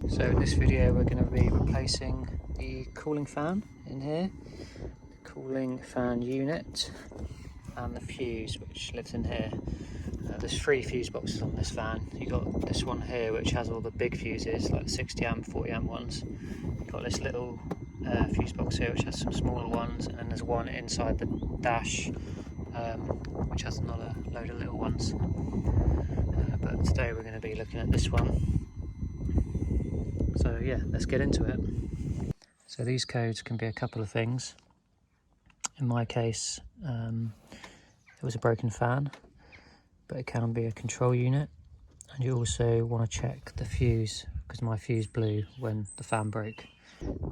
So in this video we're going to be replacing the cooling fan in here, the cooling fan unit and the fuse which lives in here. There's 3 fuse boxes on this fan. You've got this one here which has all the big fuses like 60 amp, 40 amp ones. You've got this little fuse box here which has some smaller ones, and then there's one inside the dash which has another load of little ones. But today we're going to be looking at this one. So yeah, let's get into it. So these codes can be a couple of things. In my case, it was a broken fan, but it can be a control unit. And you also want to check the fuse, because my fuse blew when the fan broke.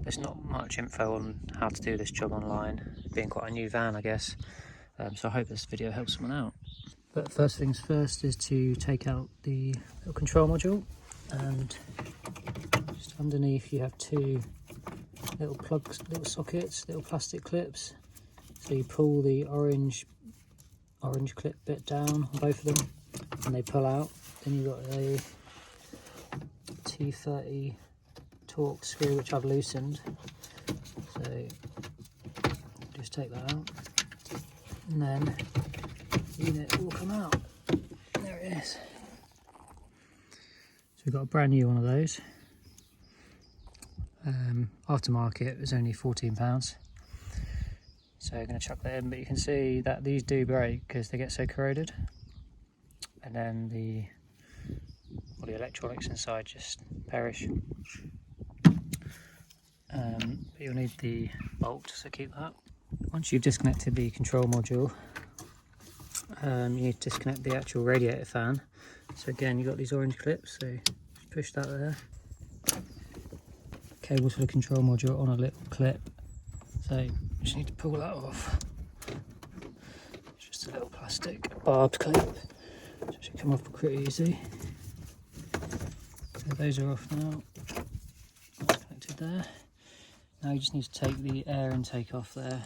There's not much info on how to do this job online, being quite a new van I guess. So I hope this video helps someone out. But first things first is to take out the little control module, and just underneath you have 2 little plugs, little sockets, little plastic clips. So you pull the orange clip bit down on both of them and they pull out. Then you've got a T30 Torx screw which I've loosened. So just take that out and then the unit will come out. There it is. So we've got a brand new one of those. Aftermarket was only £14. So I'm going to chuck that in, but you can see that these do break because they get so corroded, and then all the electronics inside just perish. But you'll need the bolt, so keep that. Once you've disconnected the control module, you need to disconnect the actual radiator fan. So again, you've got these orange clips, so just push that there. Cables for the control module on a little clip, so you just need to pull that off. It's just a little plastic barbed clip, so it should come off pretty easy. So those are off now. That's connected there. Now you just need to take the air intake off there.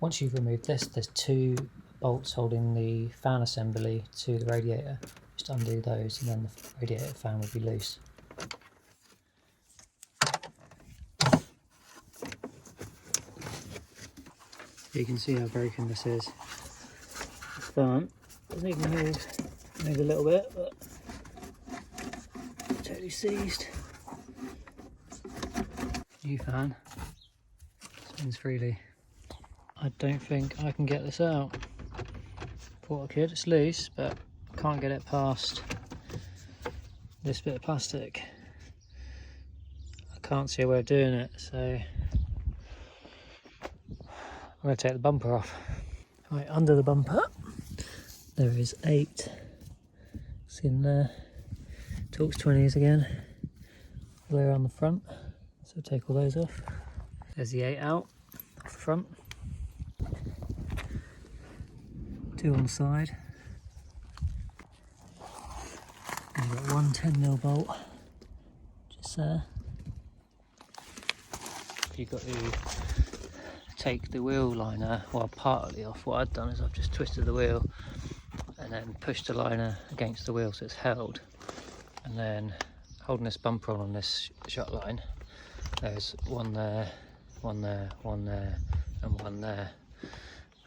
Once you've removed this, there's 2 bolts holding the fan assembly to the radiator. Just undo those and then the radiator fan will be loose. You can see how broken this is. The fan doesn't even move a little bit, but totally seized. New fan, spins freely. I don't think I can get this out. Thought I could, it's loose, but I can't get it past this bit of plastic. I can't see a way of doing it, so I'm going to take the bumper off. Right, under the bumper there is 8. It's in there. Torx 20s again. All the way around the front. So take all those off. There's the 8 out off the front. 2 on the side. And you've got one 10mm bolt just there. You've got to take the wheel liner, well, partly off. What I've done is I've just twisted the wheel and then pushed the liner against the wheel so it's held, and then holding this bumper on this shut line, there's one there, one there, one there and one there.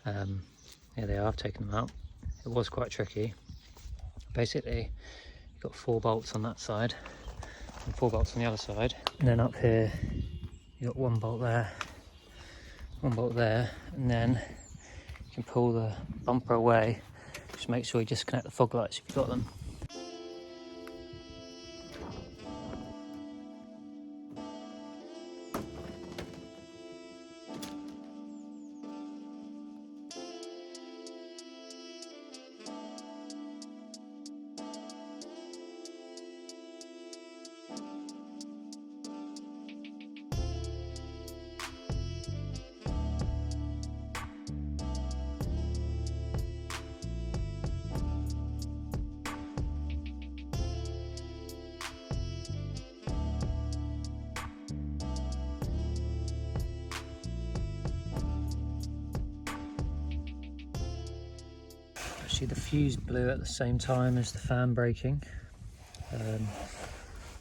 Here they are, I've taken them out. It was quite tricky. Basically you've got 4 bolts on that side and 4 bolts on the other side, and then up here you've got 1 bolt there, 1 bolt there, and then you can pull the bumper away. Just make sure you disconnect the fog lights if you've got them. Actually, the fuse blew at the same time as the fan breaking.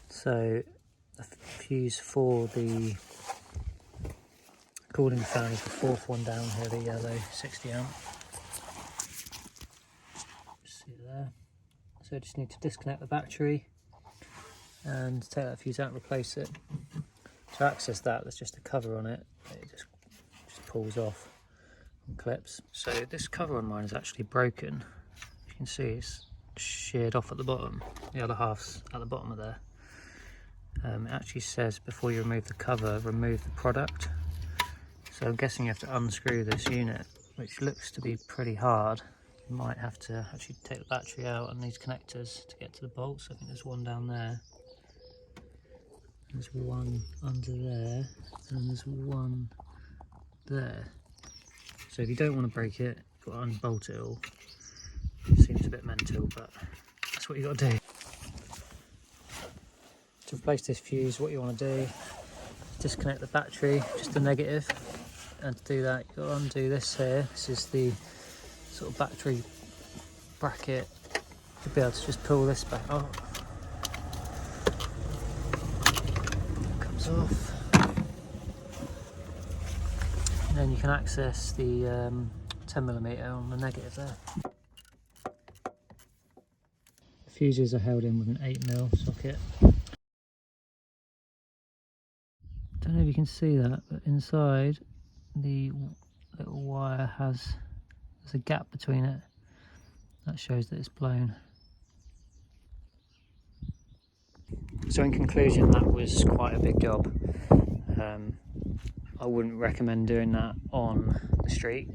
So the fuse for the cooling fan is the fourth one down here, the yellow 60 amp. See there. So I just need to disconnect the battery and take that fuse out and replace it. To access that, there's just a cover on it. It just pulls off and clips. So this cover on mine is actually broken. You can see it's sheared off at the bottom. The other half's at the bottom of there. It actually says before you remove the cover, remove the product. So I'm guessing you have to unscrew this unit, which looks to be pretty hard. You might have to actually take the battery out and these connectors to get to the bolts. I think there's one down there. There's one under there, and there's one there. So if you don't want to break it, you've got to unbolt it all. It seems a bit mental, but that's what you've got to do. To replace this fuse, what you want to do is disconnect the battery, just the negative. And to do that, you've got to undo this here. This is the sort of battery bracket. You'll be able to just pull this back off. Off, and then you can access the 10mm on the negative there. The fuses are held in with an 8mm socket. Don't know if you can see that, but inside the little wire there's a gap between it. That shows that it's blown. So in conclusion, that was quite a big job. I wouldn't recommend doing that on the street.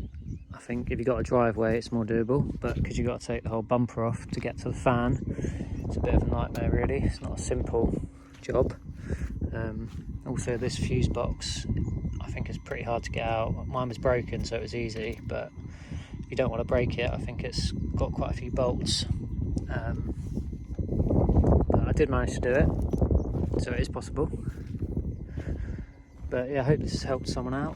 I think if you've got a driveway it's more doable, but because you've got to take the whole bumper off to get to the fan, it's a bit of a nightmare really. It's not a simple job. Also this fuse box I think is pretty hard to get out. Mine was broken so it was easy, but if you don't want to break it, I think it's got quite a few bolts. But I did manage to do it, so it is possible. But yeah, I hope this has helped someone out.